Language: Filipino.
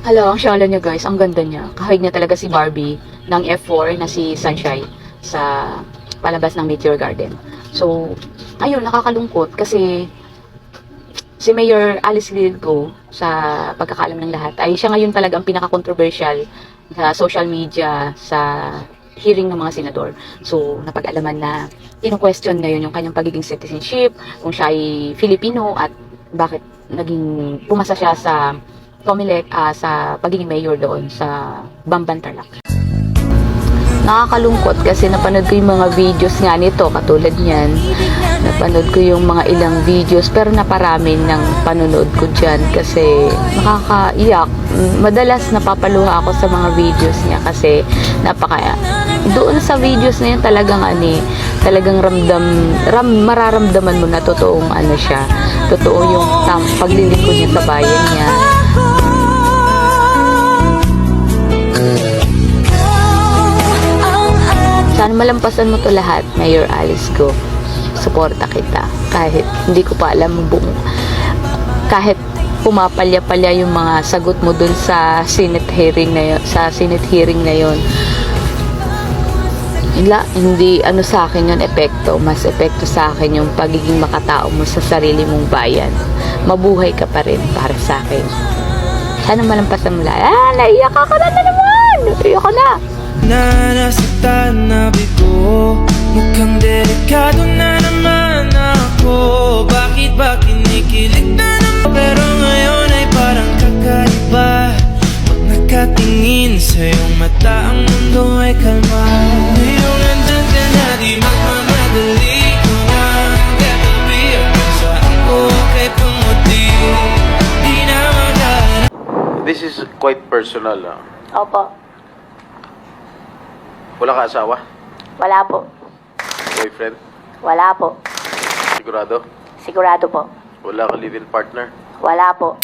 Hello, ang shala niya guys, ang ganda niya. Kahig niya talaga si Barbie ng F4 na si Sunshine sa palabas ng Meteor Garden. So, ayun, nakakalungkot kasi si Mayor Alice Guo, sa pagkakaalam ng lahat, ay siya ngayon talaga ang pinaka-controversial sa social media sa hearing ng mga senador. So, napag-alaman na ino-question ngayon yung kanyang pagiging citizenship, kung siya ay Filipino at bakit naging pumasa siya sa Comelec sa pagiging mayor doon sa Bamban Tarlac. Nakakalungkot kasi napanood ko yung mga videos nga nito katulad niyan. Napanood ko yung mga ilang videos pero naparami ng panonood ko dyan kasi nakakaiyak. Madalas napapaluha ako sa mga videos niya kasi doon sa videos na yun talagang talagang mararamdaman mo na totoong siya. Totoo yung paglilingkod niya sa bayan niya. Sana malampasan mo to lahat, Mayor Alice Guo. Suporta kita. Kahit hindi ko pa alam kahit pumapalya-palya yung mga sagot mo dun sa Senate hearing na yun. Hindi sa akin yun epekto. Mas epekto sa akin yung pagiging makatao mo sa sarili mong bayan. Mabuhay ka pa rin para sa akin. Sana malampasan mo lahat. Naiyak ka na naman! Naiyak ka na! Nasaktan na bigo, mukhang delikado na naman ako. Bakit ba kinikilig na naman? Pero ngayon ay parang kakaiba. Pag nakatingin sa iyong mata, ang mundo ay kalma. Ngayong nandyan ka na, di magmamadali ko na katabi ako saan ko kay pumuti. Di na maghanap. This is quite personal. Opo. Wala ka asawa? Wala po. Boyfriend? Wala po. Sigurado? Sigurado po. Wala ka live-in partner? Wala po.